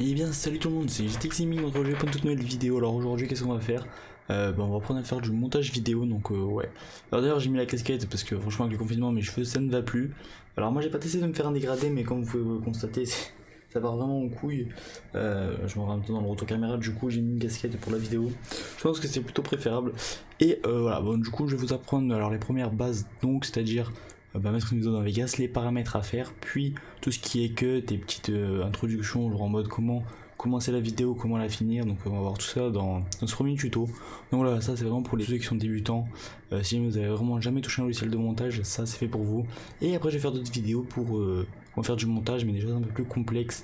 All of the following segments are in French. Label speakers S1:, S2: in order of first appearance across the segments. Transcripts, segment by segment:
S1: Et bien salut tout le monde, c'est GTX Gaming, on se retrouve pour une toute nouvelle vidéo. Alors aujourd'hui qu'est-ce qu'on va faire? On va prendre à faire du montage vidéo, donc ouais. Alors d'ailleurs j'ai mis la casquette parce que franchement avec le confinement mes cheveux ça ne va plus. Alors moi j'ai pas testé de me faire un dégradé, mais comme vous pouvez le constater ça part vraiment en couille. Je me rends dans le retour caméra, du coup j'ai mis une casquette pour la vidéo. Je pense que c'est plutôt préférable. Et voilà, bon du coup je vais vous apprendre alors les premières bases, donc c'est-à-dire mettre une vidéo dans Vegas, les paramètres à faire, puis tout ce qui est cut, des petites introductions, genre en mode comment commencer la vidéo, comment la finir. Donc on va voir tout ça dans ce premier tuto. Donc voilà, ça c'est vraiment pour les ceux qui sont débutants. Si vous avez vraiment jamais touché un logiciel de montage, ça c'est fait pour vous. Et après je vais faire d'autres vidéos pour faire du montage, mais des choses un peu plus complexes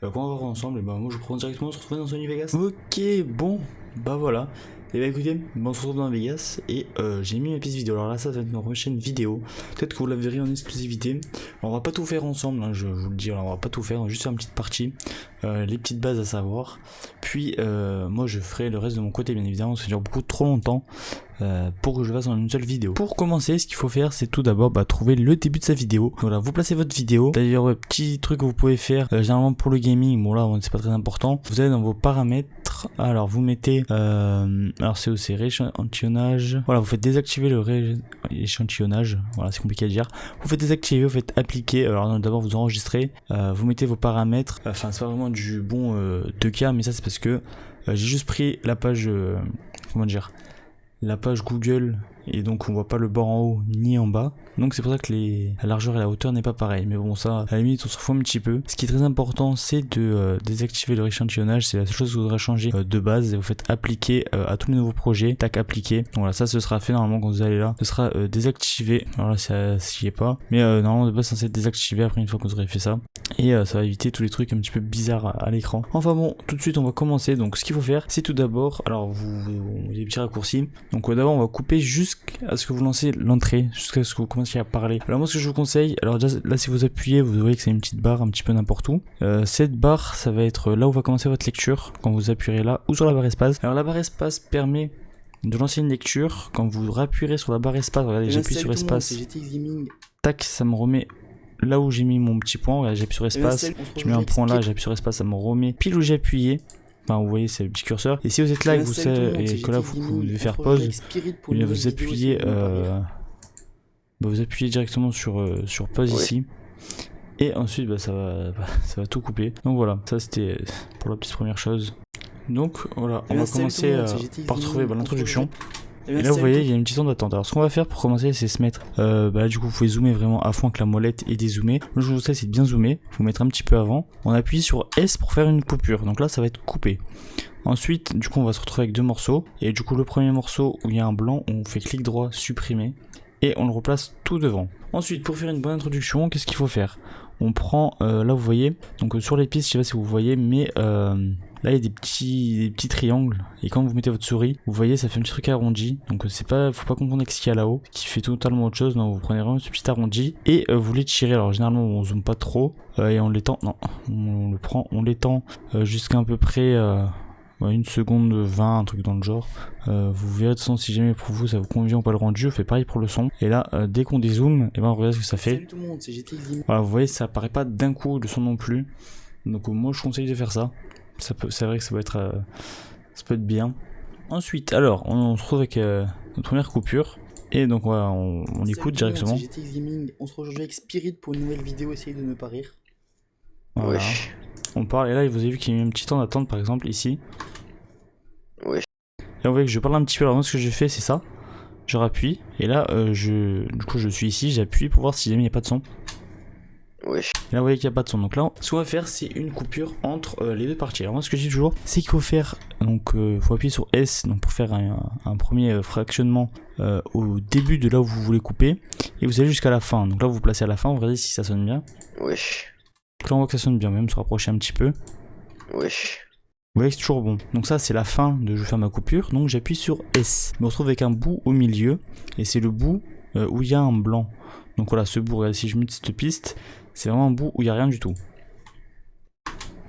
S1: qu'on va voir ensemble. Et moi je vous prends directement, on se retrouve dans Sony Vegas. Ok, bon, bah voilà. Et bah écoutez, on se retrouve dans Vegas et j'ai mis ma piste vidéo. Alors là ça va être ma prochaine vidéo. Peut-être que vous la verrez en exclusivité. Alors, on va pas tout faire ensemble, hein, je vous le dis. Alors, on va pas tout faire, on va juste faire une petite partie. Les petites bases à savoir. Puis moi je ferai le reste de mon côté bien évidemment. Ça dure beaucoup trop longtemps pour que je fasse en une seule vidéo. Pour commencer, ce qu'il faut faire c'est tout d'abord trouver le début de sa vidéo. Voilà, vous placez votre vidéo. D'ailleurs petit truc que vous pouvez faire généralement pour le gaming, bon là c'est pas très important. Vous allez dans vos paramètres. Alors vous mettez alors c'est rééchantillonnage. Voilà, vous faites désactiver le rééchantillonnage. Voilà, c'est compliqué à dire. Vous faites désactiver, vous faites appliquer. Alors d'abord vous enregistrez, vous mettez vos paramètres. Enfin c'est pas vraiment du bon 2K, mais ça c'est parce que j'ai juste pris la page comment dire, la page Google, et donc on voit pas le bord en haut ni en bas, donc c'est pour ça que la largeur et la hauteur n'est pas pareil. Mais bon, ça à la limite on s'en fout un petit peu. Ce qui est très important c'est de désactiver le rééchantillonnage. C'est la seule chose que vous devrez changer de base, et vous faites appliquer à tous les nouveaux projets, tac, appliquer. Donc voilà, ça ce sera fait normalement quand vous allez là, ce sera désactivé. Alors là ça s'y est pas, mais normalement de base c'est censé être désactivé après une fois que vous aurez fait ça, et ça va éviter tous les trucs un petit peu bizarres à l'écran. Enfin bon, tout de suite on va commencer. Donc ce qu'il faut faire c'est tout d'abord, alors vous avez des petits raccourcis. Donc d'abord on va couper jusqu'à ce que vous lancez l'entrée, jusqu'à ce que vous commenciez à parler. Alors moi ce que je vous conseille, alors déjà là si vous appuyez vous voyez que c'est une petite barre un petit peu n'importe où. Cette barre ça va être là où va commencer votre lecture quand vous appuierez là, ou sur la barre espace. Alors la barre espace permet de lancer une lecture. Quand vous rappuierez sur la barre espace, regardez j'appuie sur espace, tac, ça me remet là où j'ai mis mon petit point. Regardez, j'appuie sur espace, je mets un point là, j'appuie sur espace, ça me remet pile où j'ai appuyé. Enfin, vous voyez, c'est le petit curseur. Et si vous êtes là et que là vous devez faire pause, vous appuyez vous appuyez directement sur pause ici. Et ensuite ça va tout couper. Donc voilà, ça c'était pour la petite première chose. Donc voilà, on va commencer par trouver l'introduction. Et là vous voyez il y a une petite onde d'attente. Alors ce qu'on va faire pour commencer c'est se mettre là du coup vous pouvez zoomer vraiment à fond avec la molette et dézoomer. Moi je vous conseille c'est de bien zoomer, vous mettre un petit peu avant. On appuie sur S pour faire une coupure, donc là ça va être coupé. Ensuite du coup on va se retrouver avec deux morceaux, et du coup le premier morceau où il y a un blanc, on fait clic droit supprimer et on le replace tout devant. Ensuite pour faire une bonne introduction, qu'est-ce qu'il faut faire? On prend là vous voyez, donc sur les pistes je sais pas si vous voyez, mais là il y a des petits triangles, et quand vous mettez votre souris vous voyez ça fait un petit truc arrondi. Donc c'est pas, faut pas confondre avec ce qu'il y a là-haut qui fait totalement autre chose. Non, vous prenez vraiment ce petit arrondi et vous l'étirez. Alors généralement on zoome pas trop et on l'étend, non on l'étend jusqu'à à peu près 1 seconde 20, un truc dans le genre. Vous verrez de toute façon si jamais pour vous ça vous convient ou pas le rendu. On fait pareil pour le son, et là dès qu'on dézoome, et ben regardez ce que ça fait.
S2: Salut tout le monde, c'est GTX Gaming.
S1: Voilà, vous voyez ça apparaît pas d'un coup le son non plus. Donc moi je conseille de faire ça. C'est vrai que ça peut être bien. Ensuite alors on se retrouve avec notre première coupure, et donc voilà, on écoute directement.
S2: C'est GTX Gaming. On se retrouve aujourd'hui avec Spirit pour une nouvelle vidéo. Essayez de ne pas rire.
S1: Voilà. Ouais. On parle, et là vous avez vu qu'il y a eu un petit temps d'attente par exemple ici.
S2: Ouais.
S1: Là vous voyez que je parle un petit peu. Alors moi ce que j'ai fait c'est ça, je rappuie, et là du coup je suis ici, j'appuie pour voir si jamais il n'y a pas de son. Ouais. Et là vous voyez qu'il n'y a pas de son. Donc là ce qu'on va faire c'est une coupure entre les deux parties. Alors moi ce que je dis toujours c'est qu'il faut faire, donc faut appuyer sur S donc pour faire un premier fractionnement au début de là où vous voulez couper, et vous allez jusqu'à la fin. Donc là vous vous placez à la fin, vous regardez si ça sonne bien. Ouais. Donc là on voit que ça sonne bien, même se rapprocher un petit peu. Ouais. Vous voyez que c'est toujours bon. Donc ça c'est la fin de je fais ma coupure, donc j'appuie sur S. Je me retrouve avec un bout au milieu, et c'est le bout où il y a un blanc. Donc voilà, ce bout, regardez, si je mute cette piste, c'est vraiment un bout où il n'y a rien du tout.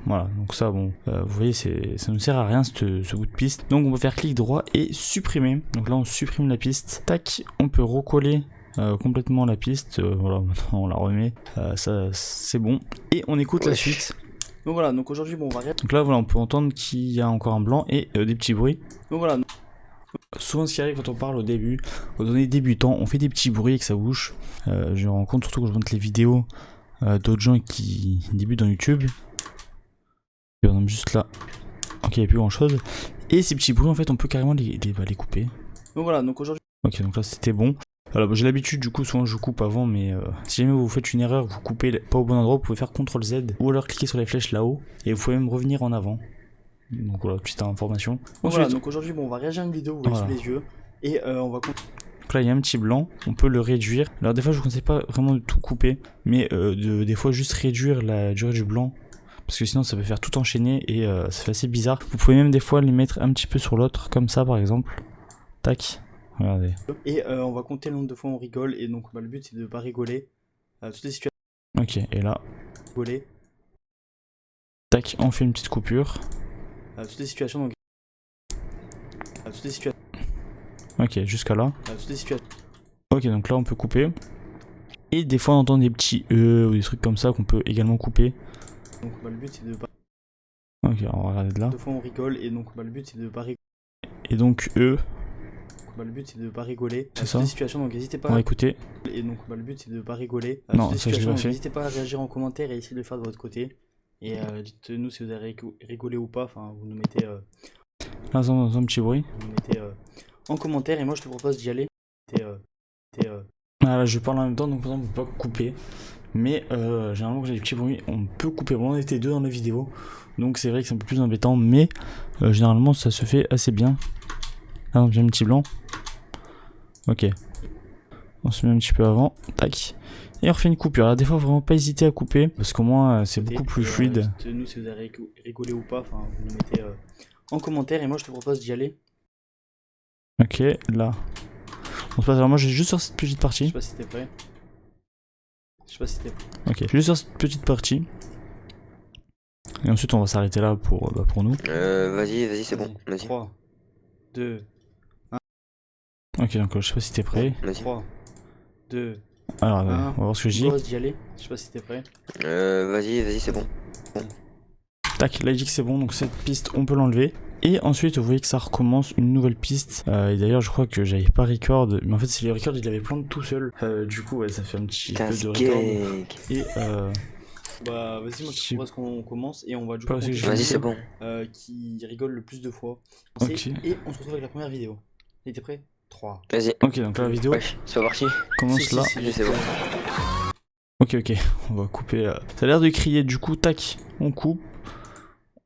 S1: Voilà, donc ça bon, vous voyez ça ne sert à rien ce bout de piste. Donc on peut faire clic droit et supprimer. Donc là on supprime la piste. Tac, on peut recoller complètement la piste. Voilà, maintenant on la remet. Ça c'est bon. Et on écoute la suite.
S2: Donc voilà, donc aujourd'hui, bon, on va...
S1: Donc là, voilà, on peut entendre qu'il y a encore un blanc et des petits bruits.
S2: Donc voilà.
S1: Souvent, ce qui arrive quand on parle au début, quand on est débutant, on fait des petits bruits et que ça bouge. Je me rends compte surtout quand je montre les vidéos d'autres gens qui débutent dans YouTube. Et on a juste là. Ok, il n'y a plus grand chose. Et ces petits bruits, en fait, on peut carrément les couper.
S2: Donc voilà, donc aujourd'hui...
S1: Ok, donc là, c'était bon. Alors, bah, j'ai l'habitude, du coup, souvent je coupe avant, mais si jamais vous faites une erreur, vous coupez pas au bon endroit, vous pouvez faire CTRL Z ou alors cliquer sur les flèches là-haut et vous pouvez même revenir en avant. Donc voilà, petite information.
S2: Donc voilà, donc aujourd'hui, bon, on va réagir à une vidéo, vous voyez
S1: voilà.
S2: sous les yeux, et on va...
S1: Donc là, il y a un petit blanc, on peut le réduire. Alors, des fois, je ne conseille pas vraiment de tout couper, mais des fois, juste réduire la durée du blanc. Parce que sinon, ça peut faire tout enchaîner et ça fait assez bizarre. Vous pouvez même des fois les mettre un petit peu sur l'autre, comme ça, par exemple. Tac. Regardez.
S2: Et on va compter le nombre de fois où on rigole, et donc bah, le but c'est de pas rigoler. Toutes les situations.
S1: Ok, et là.
S2: Rigoler.
S1: Tac, on fait une petite coupure.
S2: Toutes les situations donc. Toutes les situations.
S1: Ok, jusqu'à là.
S2: Toutes les situations.
S1: Ok, donc là on peut couper. Et des fois on entend des petits ou des trucs comme ça qu'on peut également couper.
S2: Donc bah, le but c'est de pas.
S1: Ok, on va regarder de là.
S2: Deux fois on rigole, et donc bah, le but c'est de pas rigoler.
S1: Et donc
S2: Bah, le but c'est de pas rigoler.
S1: C'est ça.
S2: Toutes les situations donc n'hésitez pas.
S1: On va écouter.
S2: Et donc bah, le but c'est de pas rigoler.
S1: Non,
S2: toutes les
S1: ça je l'ai
S2: situations,
S1: pas fait.
S2: n'hésitez pas à réagir en commentaire et essayer de le faire de votre côté. Et dites-nous si vous avez rigolé ou pas. Enfin, vous nous mettez.
S1: Là, on un petit bruit.
S2: Vous nous mettez en commentaire, et moi je te propose d'y aller.
S1: Ah là, je parle en même temps, donc par exemple, on peut pas couper. Mais généralement, quand j'ai des petits bruits, on peut couper. Bon, on était deux dans la vidéo, donc c'est vrai que c'est un peu plus embêtant, mais généralement, ça se fait assez bien. Là, j'ai un petit blanc. Ok. On se met un petit peu avant. Tac. Et on refait une coupure. Là, des fois, vraiment pas hésiter à couper, parce qu'au moins, c'est beaucoup plus fluide.
S2: Dites-nous si vous avez rigolé ou pas. Enfin, vous nous mettez en commentaire, et moi je te propose d'y aller.
S1: Ok, là. On se passe. Alors, moi, j'ai juste sur cette petite
S2: Je
S1: partie.
S2: sais pas si t'es prêt.
S1: Ok, juste sur cette petite partie. Et ensuite, on va s'arrêter là pour nous.
S3: Vas-y, c'est bon. Vas-y.
S2: 3, 2,
S1: Ok, donc je sais pas si t'es prêt.
S3: Vas-y.
S2: 3, 2,
S1: Alors, on
S2: 1.
S1: va voir ce que je
S2: Je
S1: dis.
S2: te propose d'y aller. Je sais pas si t'es prêt.
S3: Vas-y, c'est bon.
S1: Tac, là il dit que c'est bon, donc cette piste on peut l'enlever. Et ensuite vous voyez que ça recommence une nouvelle piste. Et d'ailleurs je crois que j'avais pas record, mais en fait c'est le record, il avait plein tout seul. Du coup ouais, ça fait un petit peu de record. Et
S2: bah vas-y, moi je te propose qu'on commence, et on va du
S1: Pas
S2: coup
S1: aussi que
S2: compter
S1: je
S3: Vas-y, c'est bon.
S2: qui rigole le plus de fois.
S1: Ok.
S2: Et on se retrouve avec la première vidéo. T'es prêt? 3.
S3: Vas-y.
S1: Ok, donc là la vidéo
S3: Wesh, c'est pas parti.
S1: commence là.
S3: Vas-y, c'est bon.
S1: Ok, on va couper. Ça a l'air de crier, du coup tac, on coupe.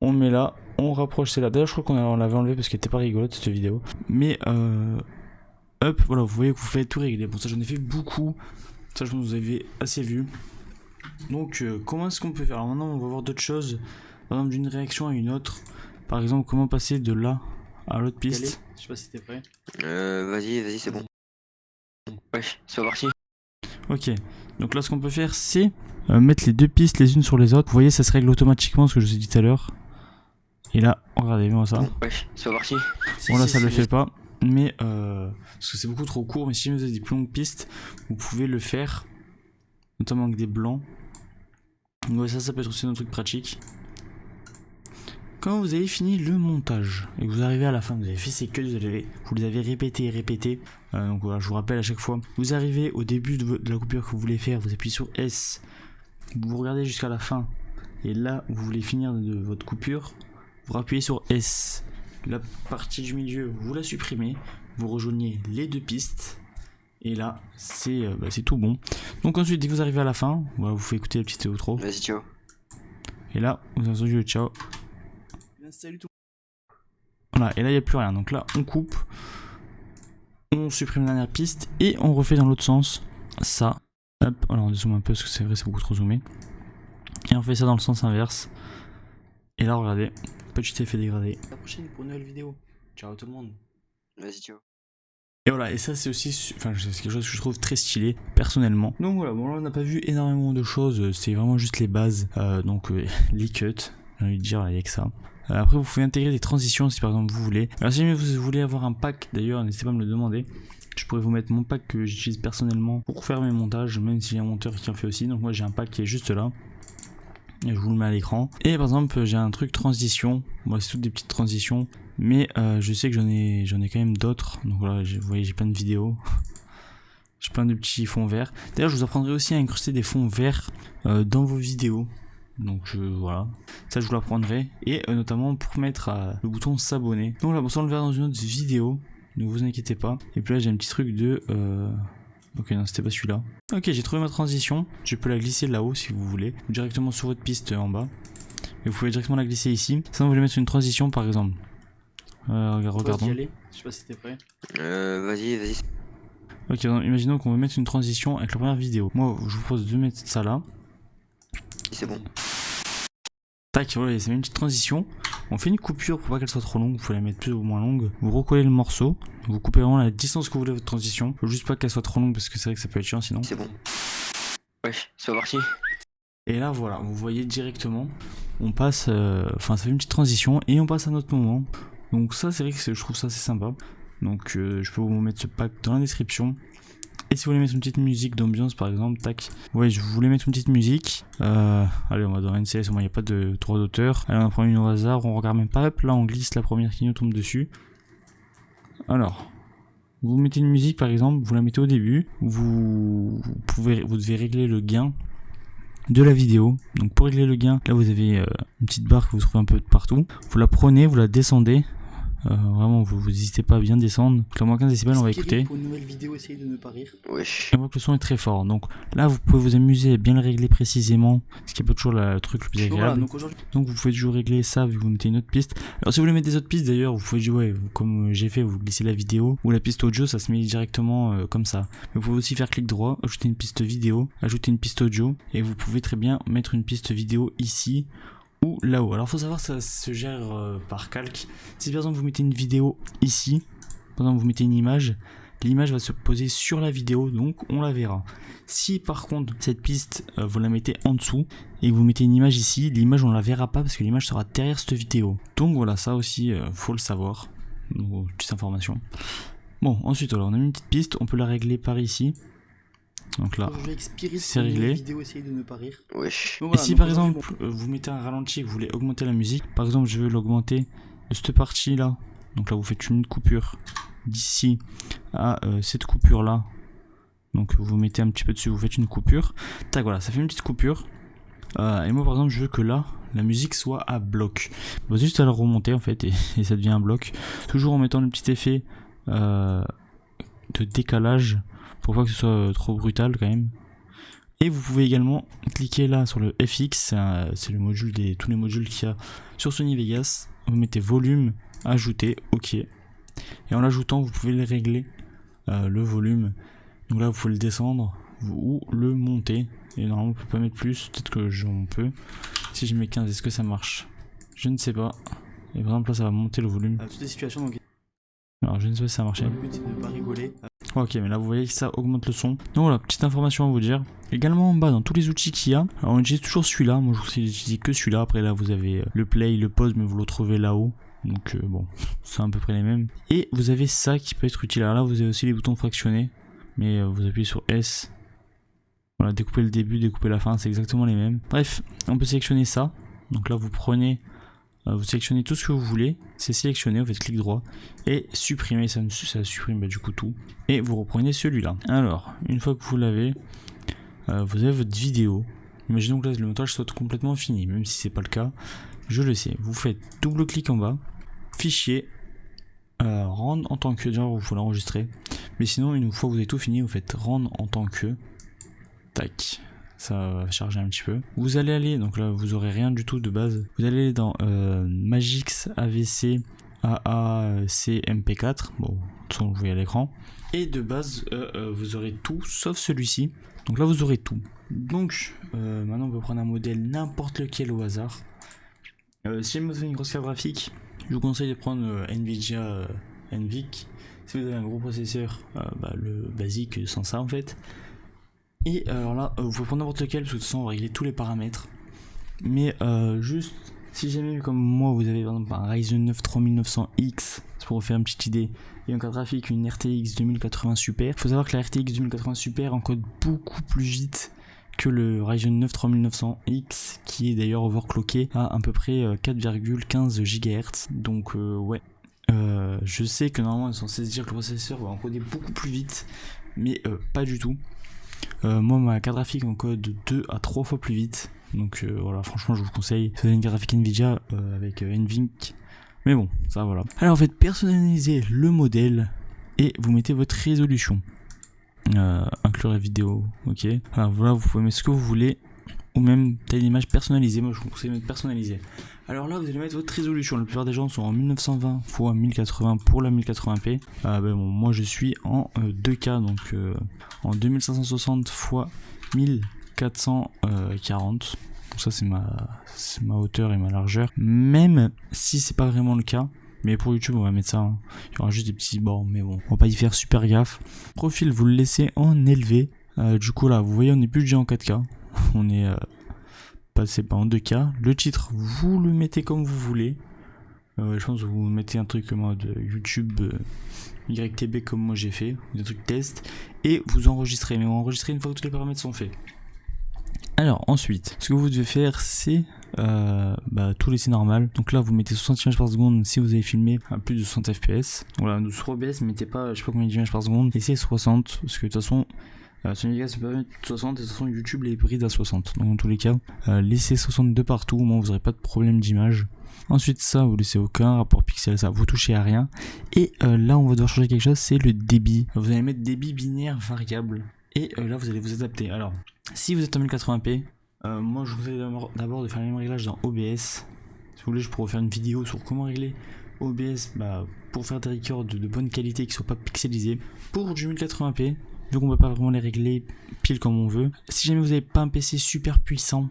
S1: On met là, on rapproche celle-là. D'ailleurs je crois qu'on l'avait enlevé parce qu'elle était pas rigolote cette vidéo. Mais hop, voilà, vous voyez que vous faites tout régler. Bon, ça j'en ai fait beaucoup. Ça je pense que vous avez assez vu. Donc comment est-ce qu'on peut faire? Alors maintenant on va voir d'autres choses. Par exemple d'une réaction à une autre. Par exemple comment passer de là à l'autre piste.
S2: Je sais pas si t'es prêt.
S3: Vas-y, c'est bon. Wesh, c'est pas parti.
S1: Ok, donc là ce qu'on peut faire c'est mettre les deux pistes les unes sur les autres. Vous voyez ça se règle automatiquement, ce que je vous ai dit tout à l'heure. Et là, regardez moi ça.
S3: Wesh, c'est pas parti.
S1: Bon là ça le fait pas, mais parce que c'est beaucoup trop court. Mais si vous avez des plus longues pistes, vous pouvez le faire, notamment avec des blancs. Donc ouais, ça peut être aussi un truc pratique. Quand vous avez fini le montage et que vous arrivez à la fin, vous avez fait ces cuts, vous les avez répétés et répétés. Donc voilà, je vous rappelle à chaque fois. Vous arrivez au début de la coupure que vous voulez faire, vous appuyez sur S, vous regardez jusqu'à la fin, et là vous voulez finir de votre coupure, vous rappuyez sur S. La partie du milieu, vous la supprimez, vous rejoignez les deux pistes, et là c'est tout bon. Donc ensuite, dès que vous arrivez à la fin, voilà, vous faites écouter la petite outro.
S3: Vas-y, ciao.
S1: Et là, vous avez entendu le ciao.
S2: Salut tout.
S1: Voilà, et là il n'y a plus rien. Donc là, on coupe, on supprime la dernière piste et on refait dans l'autre sens. Ça, hop, alors on dézoome un peu parce que c'est vrai, c'est beaucoup trop zoomé. Et on fait ça dans le sens inverse. Et là, regardez, petit effet dégradé.
S2: À la prochaine pour une nouvelle vidéo. Ciao tout le monde.
S3: Vas-y, ciao.
S1: Et voilà, et ça c'est aussi, enfin c'est quelque chose que je trouve très stylé personnellement. Donc voilà, bon là on n'a pas vu énormément de choses, c'est vraiment juste les bases, donc les cuts, j'ai envie de dire, il n'y a que ça. Après vous pouvez intégrer des transitions si par exemple vous voulez. Alors si jamais vous voulez avoir un pack, d'ailleurs n'hésitez pas à me le demander. Je pourrais vous mettre mon pack que j'utilise personnellement pour faire mes montages, même s'il y a un monteur qui en fait aussi. Donc moi j'ai un pack qui est juste là. Et je vous le mets à l'écran. Et par exemple j'ai un truc transition. Moi c'est toutes des petites transitions. Mais je sais que j'en ai quand même d'autres. Donc voilà, vous voyez j'ai plein de vidéos. J'ai plein de petits fonds verts. D'ailleurs je vous apprendrai aussi à incruster des fonds verts dans vos vidéos. Donc voilà, ça je vous l'apprendrai. Et notamment pour mettre le bouton s'abonner. Donc là bon ça on le verra dans une autre vidéo. Ne vous inquiétez pas. Et puis là j'ai un petit truc de... Ok non c'était pas celui-là. Ok j'ai trouvé ma transition. Je peux la glisser là-haut si vous voulez. Ou directement sur votre piste en bas. Et vous pouvez directement la glisser ici. Ça vous voulez mettre une transition par exemple. Regardons.
S2: Je sais pas si t'es prêt.
S3: Vas-y.
S1: Ok imaginons qu'on veut mettre une transition avec la première vidéo. Moi je vous propose de mettre ça là.
S3: C'est bon.
S1: Tac, voilà, ça met une petite transition. On fait une coupure pour pas qu'elle soit trop longue. Vous pouvez la mettre plus ou moins longue. Vous recollez le morceau. Vous coupez vraiment la distance que vous voulez de votre transition. Faut juste pas qu'elle soit trop longue parce que c'est vrai que ça peut être chiant sinon.
S3: C'est bon. Wesh, c'est parti.
S1: Et là voilà, vous voyez directement. On passe, enfin ça fait une petite transition et on passe à un autre moment. Donc ça c'est vrai que je trouve ça assez sympa. Donc je peux vous mettre ce pack dans la description. Et si vous voulez mettre une petite musique d'ambiance par exemple, tac. Ouais, je voulais mettre une petite musique. Allez, on va dans NCS, au moins il n'y a pas de droit d'auteur. Allez, on en prend une au hasard, on regarde même pas. Hop, là on glisse la première qui nous tombe dessus. Alors, vous mettez une musique par exemple, vous la mettez au début. Vous devez régler le gain de la vidéo. Donc pour régler le gain, là vous avez une petite barre que vous trouvez un peu de partout. Vous la prenez, vous la descendez. Vraiment vous n'hésitez pas à bien descendre. Donc là moins 15 décibels on va écouter.
S2: Pour une nouvelle vidéo, essayez de ne pas rire.
S3: Wesh.
S1: On voit que le son est très fort. Donc là vous pouvez vous amuser à bien le régler précisément. Ce qui est pas toujours le truc le plus agréable.
S2: Voilà,
S1: donc vous pouvez toujours régler ça vu que vous mettez une autre piste. Alors si vous voulez mettre des autres pistes d'ailleurs, vous pouvez jouer comme j'ai fait, vous glissez la vidéo ou la piste audio, ça se met directement comme ça. Mais vous pouvez aussi faire clic droit, ajouter une piste vidéo, ajouter une piste audio et vous pouvez très bien mettre une piste vidéo ici ou là-haut. Alors faut savoir que ça se gère par calque. Si par exemple vous mettez une vidéo ici, par exemple vous mettez une image, l'image va se poser sur la vidéo donc on la verra. Si par contre cette piste vous la mettez en dessous et que vous mettez une image ici, l'image on la verra pas parce que l'image sera derrière cette vidéo. Donc voilà, ça aussi faut le savoir. Donc, petite information. Bon ensuite alors, on a mis une petite piste, on peut la régler par ici. Donc là, c'est réglé.
S2: Vidéo, essayez de ne pas rire.
S3: Wesh.
S2: Donc, voilà,
S1: et si par exemple vous mettez un ralenti et que vous voulez augmenter la musique, par exemple je veux l'augmenter de cette partie là, donc là vous faites une coupure d'ici à cette coupure là, donc vous mettez un petit peu dessus, vous faites une coupure, tac voilà, ça fait une petite coupure. Et moi par exemple je veux que là la musique soit à bloc, vous avez juste à la remonter en fait et ça devient un bloc, toujours en mettant le petit effet de décalage pour pas que ce soit trop brutal quand même. Et vous pouvez également cliquer là sur le FX, c'est le module tous les modules qu'il y a sur Sony Vegas. Vous mettez volume, ajouter, ok. Et en l'ajoutant vous pouvez le régler, le volume. Donc là vous pouvez le descendre ou le monter. Et normalement on peut pas mettre plus, peut-être que j'en peux. Si je mets 15, est-ce que ça marche? Je ne sais pas. Et par exemple là ça va monter le volume.
S2: Toutes les situations donc.
S1: Alors je ne sais pas si ça a marché.
S2: Le but c'est de ne pas rigoler.
S1: Ok, mais là vous voyez que ça augmente le son. Donc voilà, petite information à vous dire. Également en bas, dans tous les outils qu'il y a, alors on utilise toujours celui-là. Moi je vous conseille d'utiliser que celui-là. Après là vous avez le play, le pause, mais vous le retrouvez là-haut. Donc bon, c'est à peu près les mêmes. Et vous avez ça qui peut être utile. Alors là vous avez aussi les boutons fractionnés. Mais vous appuyez sur S. Voilà, découper le début, découper la fin, c'est exactement les mêmes. Bref, on peut sélectionner ça. Donc là vous prenez... vous sélectionnez tout ce que vous voulez, c'est sélectionné, vous faites clic droit et supprimer, ça supprime du coup tout. Et vous reprenez celui-là. Alors, une fois que vous l'avez, vous avez votre vidéo. Imaginons que là le montage soit complètement fini, même si c'est pas le cas, je le sais. Vous faites double clic en bas, fichier, rendre en tant que, déjà il faut l'enregistrer. Mais sinon, une fois que vous avez tout fini, vous faites rendre en tant que, tac. Ça va charger un petit peu. Vous allez aller, donc là vous aurez rien du tout de base. Vous allez aller dans Magix AVC AAC MP4. Bon, de toute façon vous voyez à l'écran. Et de base, vous aurez tout sauf celui-ci. Donc là vous aurez tout. Donc maintenant on peut prendre un modèle n'importe lequel au hasard. Si vous avez une grosse carte graphique, je vous conseille de prendre Nvidia NVIC. Si vous avez un gros processeur, le basique sans ça en fait. Et alors là, vous pouvez prendre n'importe lequel, parce que de toute façon on va régler tous les paramètres. Mais juste, si jamais comme moi vous avez par exemple un Ryzen 9 3900X, c'est pour vous faire une petite idée, et une carte graphique, une RTX 2080 Super. Il faut savoir que la RTX 2080 Super encode beaucoup plus vite que le Ryzen 9 3900X qui est d'ailleurs overclocké à peu près 4,15 GHz. Donc ouais, je sais que normalement ils sont censés se dire que le processeur va encoder beaucoup plus vite, mais pas du tout. Moi ma carte graphique encode 2 à 3 fois plus vite. Donc voilà, franchement je vous conseille, si vous avez une carte graphique Nvidia avec NVINC. Mais bon, ça voilà. Alors en fait, personnalisez le modèle et vous mettez votre résolution. Inclure la vidéo, ok. Alors voilà, vous pouvez mettre ce que vous voulez, ou même taille d'image personnalisée. Moi je vous conseille de mettre personnalisé. Alors là vous allez mettre votre résolution. La plupart des gens sont en 1920 x 1080 pour la 1080p. Bon, moi je suis en 2K, donc en 2560 x 1440. Donc ça c'est ma hauteur et ma largeur. Même si c'est pas vraiment le cas. Mais pour YouTube on va mettre ça, hein. Il y aura juste des petits bords, mais bon, on va pas y faire super gaffe. Profil, vous le laissez en élevé. Du coup là, vous voyez, on n'est plus déjà en 4K. On est passé pas en 2K. Le titre, vous le mettez comme vous voulez. Je pense que vous mettez un truc en mode YouTube YTB comme moi j'ai fait, des trucs test. Et vous enregistrez, mais vous enregistrez une fois que tous les paramètres sont faits. Alors ensuite, ce que vous devez faire, c'est tout laisser normal. Donc là vous mettez 60 images par seconde si vous avez filmé à plus de 60 fps. Voilà, donc sur OBS mettez pas je sais pas combien d'images par seconde, laissez 60 parce que de toute façon sur Nvidia ça peut pas mettre 60 et de toute façon YouTube les bride à 60. Donc dans tous les cas laissez 62 partout, au moins vous n'aurez pas de problème d'image. Ensuite ça vous laissez aucun rapport pixel, ça vous touchez à rien. Et là on va devoir changer quelque chose, c'est le débit. Vous allez mettre débit binaire variable. Et là vous allez vous adapter. Alors si vous êtes en 1080p, moi je vous conseille d'abord de faire les mêmes réglages dans OBS. Si vous voulez je pourrais faire une vidéo sur comment régler OBS pour faire des records de bonne qualité qui ne soient pas pixelisés. Pour du 1080p, vu qu'on ne peut pas vraiment les régler pile comme on veut. Si jamais vous n'avez pas un PC super puissant,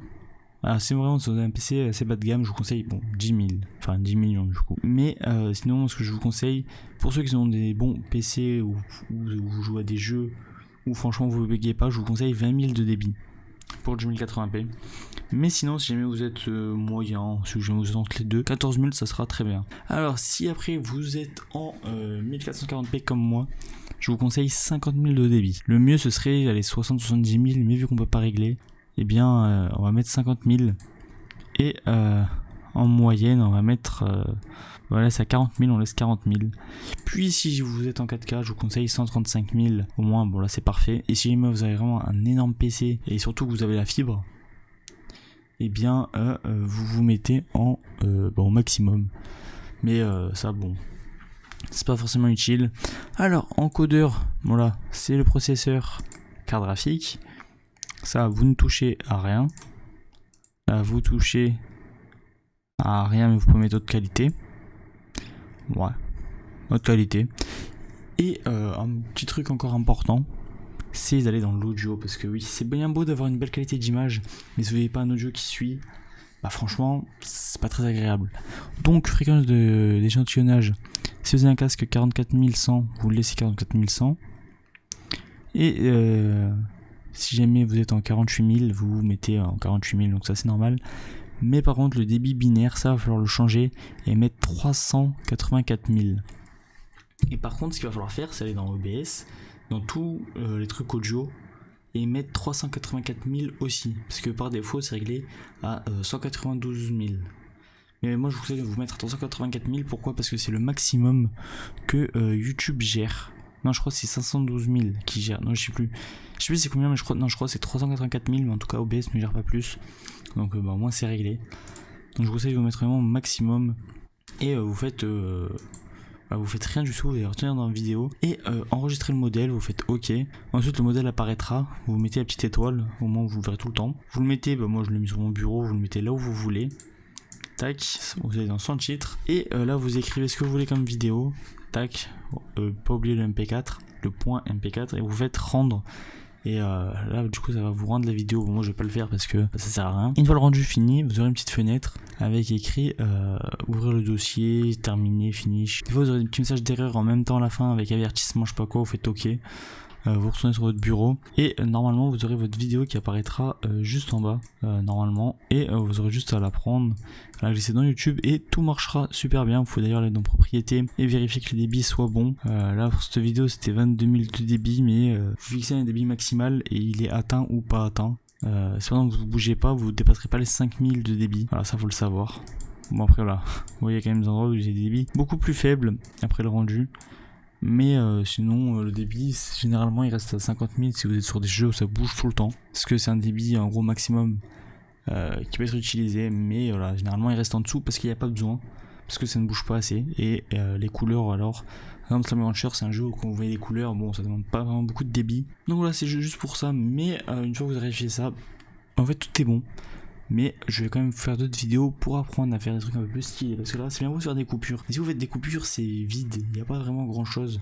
S1: c'est vraiment si vous avez un PC assez bas de gamme, je vous conseille 10 millions du coup. Mais sinon ce que je vous conseille, pour ceux qui ont des bons PC où vous jouez à des jeux où franchement vous ne buguez pas, je vous conseille 20 000 de débit pour du 1080p. Mais sinon si jamais vous êtes moyen, si jamais vous êtes entre les deux, 14 000 ça sera très bien. Alors si après vous êtes en 1440p comme moi, je vous conseille 50 000 de débit. Le mieux ce serait les 60-70 000, mais vu qu'on peut pas régler, eh bien on va mettre 50 000. Et en moyenne on va mettre voilà, c'est à 40 000, on laisse 40 000. Puis si vous êtes en 4K, je vous conseille 135 000 au moins, bon là c'est parfait. Et si jamais vous avez vraiment un énorme PC et surtout que vous avez la fibre, eh bien vous vous mettez en maximum. Mais ça bon, c'est pas forcément utile. Alors encodeur, voilà, c'est le processeur carte graphique. Ça vous ne touchez à rien. Là vous touchez à rien, mais vous pouvez mettre haute qualité. Ouais, haute qualité. Et un petit truc encore important, c'est d'aller dans l'audio, parce que oui, c'est bien beau d'avoir une belle qualité d'image, mais si vous n'avez pas un audio qui suit, franchement c'est pas très agréable. Donc fréquence d'échantillonnage, si vous avez un casque 44100, vous le laissez 44100. Et si jamais vous êtes en 48000, vous mettez en 48000, donc ça c'est normal. Mais par contre le débit binaire, ça va falloir le changer et mettre 384 000. Et par contre ce qu'il va falloir faire, c'est aller dans OBS, dans tous les trucs audio, et mettre 384 000 aussi, parce que par défaut c'est réglé à 192 000. Mais moi je vous conseille de vous mettre à 384 000, pourquoi? Parce que c'est le maximum que YouTube gère. Non, je crois que c'est 512 000 qui gère. Non, je sais plus c'est combien, mais je crois que c'est 384 000, mais en tout cas OBS ne gère pas plus. Donc au moins c'est réglé. Donc je vous conseille de vous mettre vraiment au maximum. Et vous faites rien du tout, vous allez retenir dans la vidéo. Et enregistrer le modèle, vous faites OK. Ensuite le modèle apparaîtra, vous mettez la petite étoile, au moins vous le verrez tout le temps. Vous le mettez, moi je l'ai mis sur mon bureau, vous le mettez là où vous voulez. Tac, vous allez dans son titre. Et là vous écrivez ce que vous voulez comme vidéo. Tac, pas oublier le MP4, le point MP4, et vous faites rendre. Et là du coup ça va vous rendre la vidéo. Bon, moi je vais pas le faire parce que ça sert à rien. Une fois le rendu fini, vous aurez une petite fenêtre avec écrit ouvrir le dossier, terminé, finish. Des fois vous aurez des petits messages d'erreur en même temps à la fin avec avertissement, je sais pas quoi, vous faites OK. Vous retournez sur votre bureau et normalement vous aurez votre vidéo qui apparaîtra juste en bas normalement, et vous aurez juste à la prendre, à la glisser dans YouTube et tout marchera super bien. Vous pouvez d'ailleurs aller dans propriétés et vérifier que les débits soient bons. Là pour cette vidéo c'était 22 000 de débit, mais vous fixez un débit maximal et il est atteint ou pas atteint. si par exemple vous bougez pas, vous dépasserez pas les 5000 de débit. Voilà, ça faut le savoir. Bon après voilà, vous voyez quand même des endroits où j'ai des débits beaucoup plus faibles après le rendu. Mais sinon le débit généralement il reste à 50 000 si vous êtes sur des jeux où ça bouge tout le temps. Parce que c'est un débit en gros maximum qui peut être utilisé. Mais voilà, généralement il reste en dessous parce qu'il n'y a pas besoin. Parce que ça ne bouge pas assez. Et les couleurs alors, par exemple Slime Rancher c'est un jeu où quand vous voyez les couleurs, bon ça demande pas vraiment beaucoup de débit. Donc voilà, c'est juste pour ça. Mais une fois que vous avez fait ça, en fait tout est bon. Mais je vais quand même faire d'autres vidéos pour apprendre à faire des trucs un peu plus stylés. Parce que là c'est bien beau de faire des coupures. Mais si vous faites des coupures c'est vide, il n'y a pas vraiment grand chose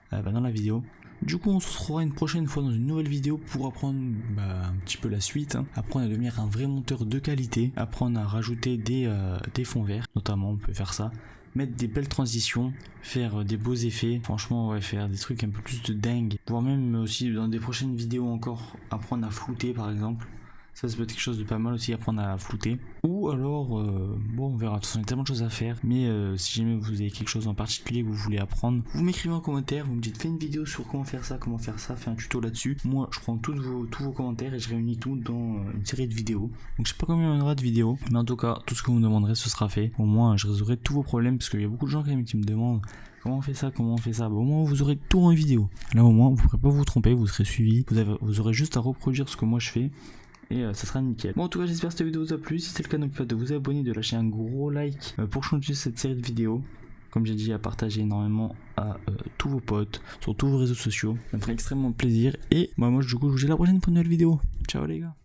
S1: dans la vidéo. Du coup on se retrouvera une prochaine fois dans une nouvelle vidéo pour apprendre un petit peu la suite. Apprendre à devenir un vrai monteur de qualité. Apprendre à rajouter des fonds verts notamment, on peut faire ça. Mettre des belles transitions, faire des beaux effets, franchement ouais, faire des trucs un peu plus de dingue. Voire même aussi dans des prochaines vidéos encore apprendre à flouter par exemple. Ça peut être quelque chose de pas mal aussi, apprendre à flouter. Ou alors, bon on verra, de toute façon il y a tellement de choses à faire. Mais si jamais vous avez quelque chose en particulier que vous voulez apprendre, vous m'écrivez en commentaire, vous me dites fais une vidéo sur comment faire ça, fais un tuto là-dessus. Moi je prends tous vos commentaires et je réunis tout dans une série de vidéos. Donc je sais pas combien il y en aura de vidéos, mais en tout cas tout ce que vous me demanderez ce sera fait. Au moins je résoudrai tous vos problèmes parce qu'il y a beaucoup de gens quand même qui me demandent comment on fait ça, Bah, au moins vous aurez tout en vidéo. Là au moins vous ne pourrez pas vous tromper, vous serez suivi, vous aurez juste à reproduire ce que moi je fais. Et ça sera nickel. Bon en tout cas j'espère que cette vidéo vous a plu. Si c'est le cas n'oubliez pas de vous abonner, de lâcher un gros like pour changer cette série de vidéos. Comme j'ai dit, à partager énormément à tous vos potes, sur tous vos réseaux sociaux. Ça me ferait extrêmement plaisir. Et moi du coup je vous dis à la prochaine pour une nouvelle vidéo. Ciao les gars.